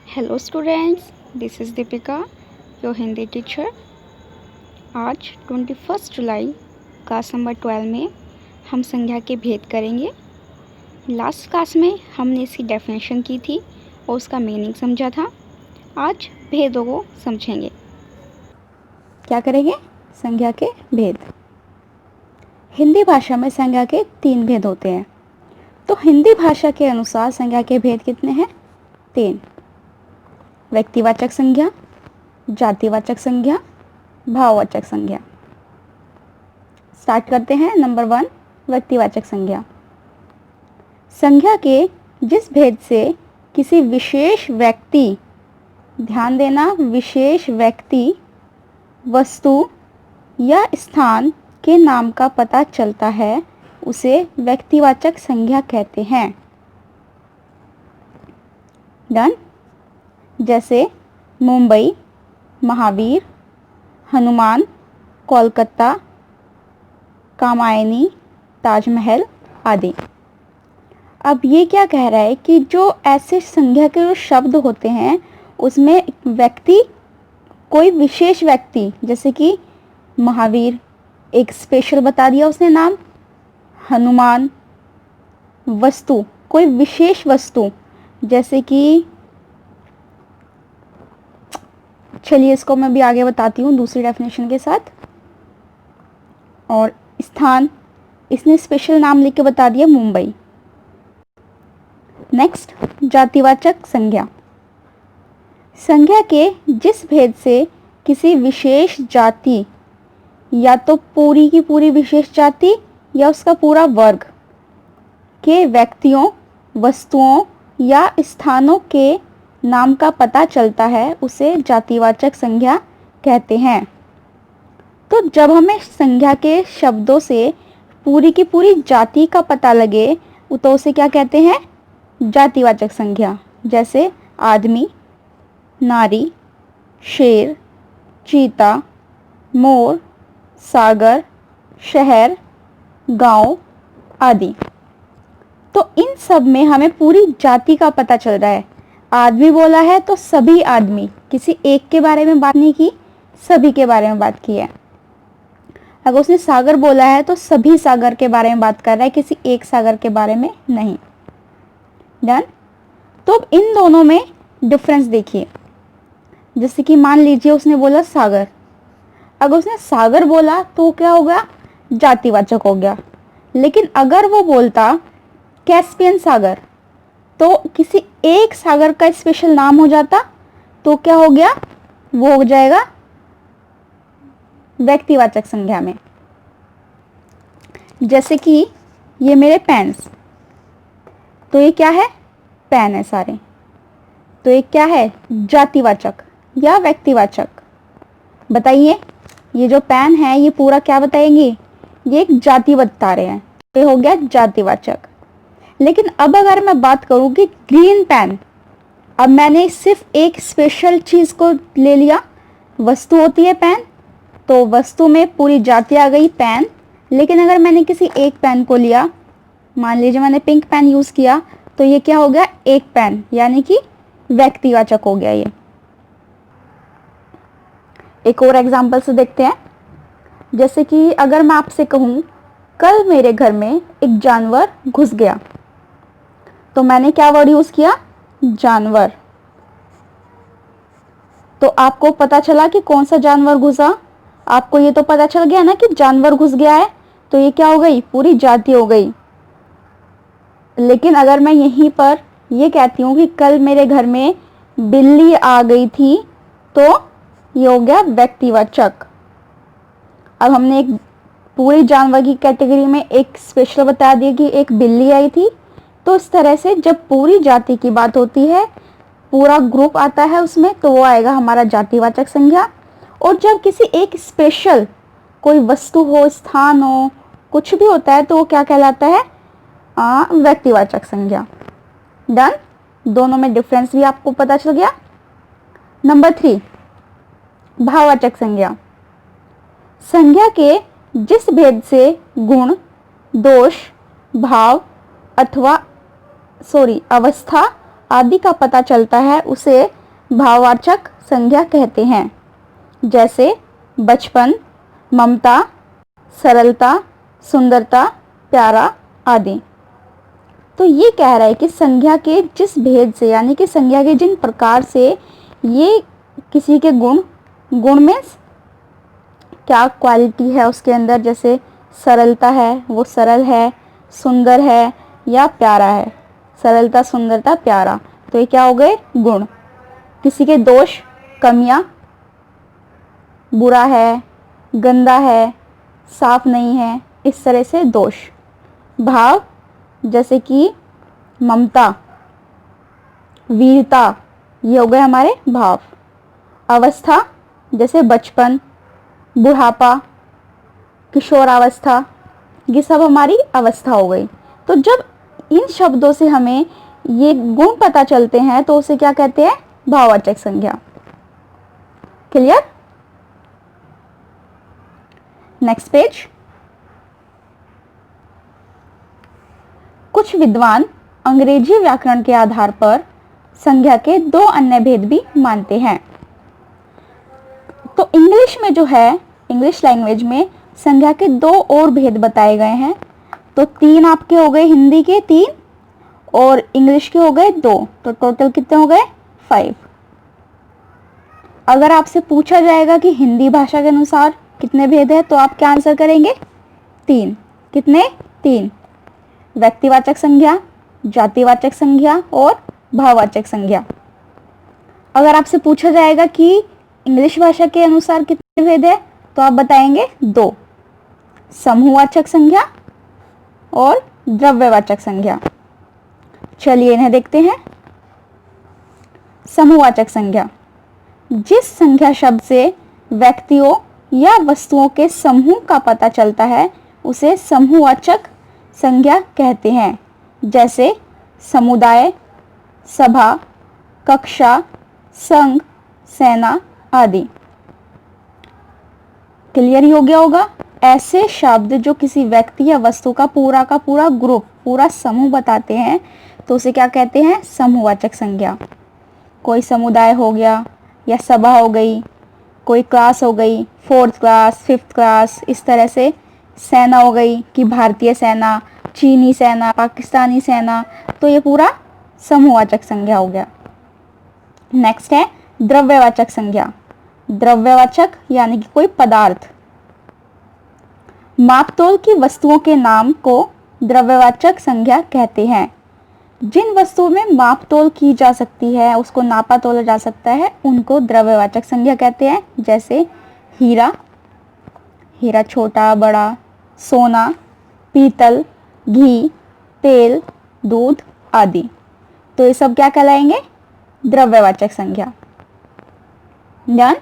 Hello students, this is Deepika, your Hindi teacher. आज 21 जुलाई class number 12 में हम संज्ञा के भेद करेंगे। लास्ट क्लास में हमने इसकी डेफिनेशन की थी और उसका मीनिंग समझा था। आज भेदों को समझेंगे। क्या करेंगे? संज्ञा के भेद। हिंदी भाषा में संज्ञा के 3 भेद होते हैं। तो हिंदी भाषा के अनुसार संज्ञा के भेद कितने हैं? 3। व्यक्तिवाचक संज्ञा, जातिवाचक संज्ञा, भाववाचक संज्ञा। स्टार्ट करते हैं। नंबर 1, व्यक्तिवाचक संज्ञा। संज्ञा के जिस भेद से किसी विशेष व्यक्ति, ध्यान देना, विशेष व्यक्ति, वस्तु या स्थान के नाम का पता चलता है उसे व्यक्तिवाचक संज्ञा कहते हैं। डन। जैसे मुंबई, महावीर, हनुमान, कोलकाता, कामायनी, ताजमहल आदि। अब ये क्या कह रहा है कि जो ऐसे संज्ञा के जो शब्द होते हैं उसमें व्यक्ति, कोई विशेष व्यक्ति, जैसे कि महावीर एक स्पेशल बता दिया उसने नाम, हनुमान, वस्तु कोई विशेष वस्तु, जैसे कि चलिए इसको मैं भी आगे बताती हूँ दूसरी डेफिनेशन के साथ। और स्थान, इसने स्पेशल नाम लिख के बता दिया मुंबई। नेक्स्ट, जातिवाचक संज्ञा। संज्ञा के जिस भेद से किसी विशेष जाति, या तो पूरी की पूरी विशेष जाति या उसका पूरा वर्ग के व्यक्तियों, वस्तुओं या स्थानों के नाम का पता चलता है उसे जातिवाचक संज्ञा कहते हैं। तो जब हमें संज्ञा के शब्दों से पूरी की पूरी जाति का पता लगे तो उसे क्या कहते हैं? जातिवाचक संज्ञा। जैसे आदमी, नारी, शेर, चीता, मोर, सागर, शहर, गांव आदि। तो इन सब में हमें पूरी जाति का पता चल रहा है। आदमी बोला है तो सभी आदमी, किसी एक के बारे में बात नहीं की, सभी के बारे में बात की है। अगर उसने सागर बोला है तो सभी सागर के बारे में बात कर रहा है, किसी एक सागर के बारे में नहीं। डन। तो अब इन दोनों में डिफरेंस देखिए। जैसे कि मान लीजिए उसने बोला सागर, अगर उसने सागर बोला तो क्या हो गया? जातिवाचक हो गया। लेकिन अगर वो बोलता कैस्पियन सागर तो किसी एक सागर का स्पेशल नाम हो जाता, तो क्या हो गया? वो हो जाएगा व्यक्तिवाचक संज्ञा में। जैसे कि ये मेरे पेन्स, तो ये क्या है? पेन है सारे। तो ये क्या है? जातिवाचक या व्यक्तिवाचक? बताइए, ये जो पेन है ये पूरा क्या बताएंगे? ये एक जाति बता रहे हैं, तो ये हो गया जातिवाचक। लेकिन अब अगर मैं बात करूं कि ग्रीन पेन, अब मैंने सिर्फ एक स्पेशल चीज को ले लिया, वस्तु होती है पेन, तो वस्तु में पूरी जाति आ गई पेन। लेकिन अगर मैंने किसी एक पेन को लिया, मान लीजिए मैंने पिंक पेन यूज किया, तो ये क्या हो गया? एक पेन, यानी कि व्यक्तिवाचक हो गया ये। एक और एग्जांपल से देखते हैं। जैसे कि अगर मैं आपसे कहूं कल मेरे घर में एक जानवर घुस गया, तो मैंने क्या वर्ड यूज किया? जानवर। तो आपको पता चला कि कौन सा जानवर घुसा? आपको ये तो पता चल गया ना कि जानवर घुस गया है, तो ये क्या हो गई? पूरी जाति हो गई। लेकिन अगर मैं यहीं पर ये कहती हूँ कि कल मेरे घर में बिल्ली आ गई थी, तो ये हो गया व्यक्तिवाचक। अब हमने एक पूरे जानवर की कैटेगरी में एक स्पेशल बता दिया कि एक बिल्ली आई थी। तो इस तरह से जब पूरी जाति की बात होती है, पूरा ग्रुप आता है उसमें, तो वो आएगा हमारा जातिवाचक संज्ञा। और जब किसी एक स्पेशल कोई वस्तु हो, स्थान हो, कुछ भी होता है, तो वो क्या कहलाता है? व्यक्तिवाचक संज्ञा। डन। दोनों में डिफरेंस भी आपको पता चल गया। नंबर 3, भाववाचक संज्ञा। संज्ञा के जिस भेद से गुण, दोष, भाव अथवा अवस्था आदि का पता चलता है उसे भाववाचक संज्ञा कहते हैं, जैसे बचपन, ममता, सरलता, सुंदरता, प्यारा आदि। तो ये कह रहा है कि संज्ञा के जिस भेद से, यानी कि संज्ञा के जिन प्रकार से ये किसी के गुण में क्या क्वालिटी है उसके अंदर, जैसे सरलता है, वो सरल है, सुंदर है या प्यारा है, सरलता, सुंदरता, प्यारा, तो ये क्या हो गए गुण। किसी के दोष, कमियां, बुरा है, गंदा है, साफ नहीं है, इस तरह से दोष। भाव जैसे कि ममता, वीरता, ये हो गए हमारे भाव। अवस्था जैसे बचपन, बुढ़ापा, किशोरावस्था, ये सब हमारी अवस्था हो गई। तो जब इन शब्दों से हमें ये गुण पता चलते हैं तो उसे क्या कहते हैं, भाववाचक संज्ञा। क्लियर? Next page. कुछ विद्वान अंग्रेजी व्याकरण के आधार पर संज्ञा के दो अन्य भेद भी मानते हैं। तो इंग्लिश में जो है, इंग्लिश लैंग्वेज में संज्ञा के दो और भेद बताए गए हैं। तो 3 आपके हो गए, हिंदी के 3 और इंग्लिश के हो गए 2, तो टोटल कितने हो गए 5। अगर आपसे पूछा जाएगा कि हिंदी भाषा के अनुसार कितने भेद है, तो आप क्या आंसर करेंगे, 3। कितने? 3। व्यक्तिवाचक संज्ञा, जातिवाचक संज्ञा और भाववाचक संज्ञा। अगर आपसे पूछा जाएगा कि इंग्लिश भाषा के अनुसार कितने भेद है, तो आप बताएंगे 2, समूहवाचक संज्ञा और द्रव्यवाचक संज्ञा। चलिए इन्हें देखते हैं। समूहवाचक संज्ञा, जिस संज्ञा शब्द से व्यक्तियों या वस्तुओं के समूह का पता चलता है उसे समूहवाचक संज्ञा कहते हैं, जैसे समुदाय, सभा, कक्षा, संघ, सेना आदि। क्लियर ही हो गया होगा। ऐसे शब्द जो किसी व्यक्ति या वस्तु का पूरा ग्रुप, पूरा समूह बताते हैं, तो उसे क्या कहते हैं, समूहवाचक संज्ञा। कोई समुदाय हो गया या सभा हो गई, कोई क्लास हो गई, 4th क्लास, 5th क्लास, इस तरह से सेना हो गई कि भारतीय सेना, चीनी सेना, पाकिस्तानी सेना, तो ये पूरा समूहवाचक संज्ञा हो गया। नेक्स्ट है द्रव्यवाचक संज्ञा। द्रव्यवाचक यानी कि कोई पदार्थ, मापतोल की वस्तुओं के नाम को द्रव्यवाचक संज्ञा कहते हैं। जिन वस्तुओं में मापतोल की जा सकती है, उसको नापा तोला जा सकता है, उनको द्रव्यवाचक संज्ञा कहते हैं, जैसे हीरा, हीरा छोटा बड़ा, सोना, पीतल, घी, तेल, दूध आदि। तो ये सब क्या कहलाएंगे, द्रव्यवाचक संज्ञा। डन।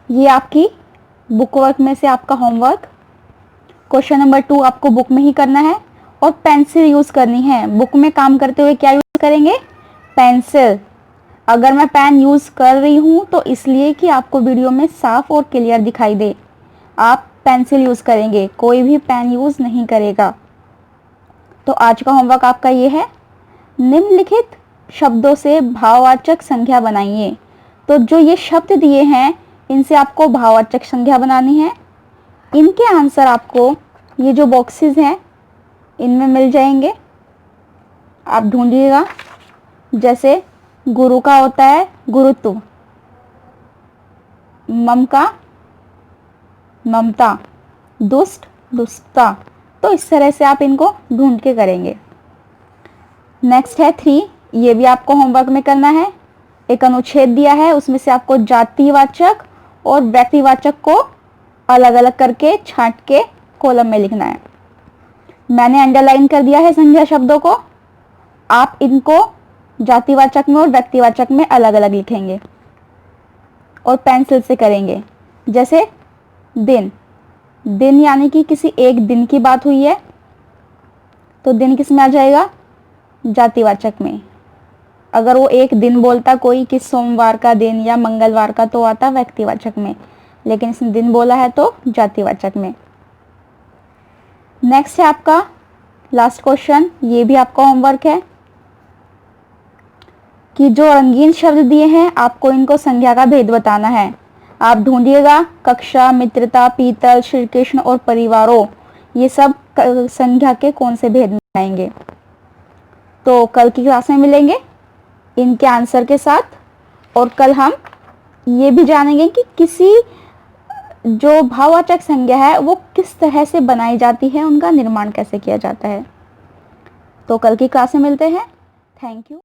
ये आपकी बुक वर्क में से आपका होमवर्क। क्वेश्चन नंबर 2 आपको बुक में ही करना है और पेंसिल यूज करनी है। बुक में काम करते हुए क्या यूज करेंगे, पेंसिल। अगर मैं पेन यूज कर रही हूं तो इसलिए कि आपको वीडियो में साफ और क्लियर दिखाई दे। आप पेंसिल यूज करेंगे, कोई भी पेन यूज नहीं करेगा। तो आज का होमवर्क आपका ये है, निम्नलिखित शब्दों से भाववाचक संज्ञा बनाइए। तो जो ये शब्द दिए हैं इनसे आपको भाववाचक संज्ञा बनानी है। इनके आंसर आपको ये जो बॉक्सेस हैं इनमें मिल जाएंगे, आप ढूंढिएगा। जैसे गुरु का होता है गुरुत्व, मम का ममता, दुष्ट दुष्टता। तो इस तरह से आप इनको ढूंढ के करेंगे। नेक्स्ट है 3, ये भी आपको होमवर्क में करना है। एक अनुच्छेद दिया है, उसमें से आपको जातिवाचक और व्यक्तिवाचक को अलग अलग करके छांट के कॉलम में लिखना है। मैंने अंडरलाइन कर दिया है संज्ञा शब्दों को, आप इनको जातिवाचक में और व्यक्तिवाचक में अलग अलग लिखेंगे और पेंसिल से करेंगे। जैसे दिन, दिन यानी कि किसी एक दिन की बात हुई है, तो दिन किस में आ जाएगा, जातिवाचक में। अगर वो एक दिन बोलता कोई कि सोमवार का दिन या मंगलवार का, तो आता व्यक्तिवाचक में, लेकिन इसने दिन बोला है तो जातिवाचक में। नेक्स्ट है आपका लास्ट क्वेश्चन, ये भी आपका होमवर्क है। कि जो रंगीन शब्द दिए हैं आपको इनको संज्ञा का भेद बताना है। आप ढूंढिएगा कक्षा, मित्रता, पीतल, श्री कृष्ण और परिवारों, ये सब संज्ञा के कौन से भेद में आएंगे। तो कल की क्लास में मिलेंगे इनके आंसर के साथ, और कल हम ये भी जानेंगे कि किसी जो भाववाचक संज्ञा है वो किस तरह से बनाई जाती है, उनका निर्माण कैसे किया जाता है। तो कल की क्लास में मिलते हैं। Thank you.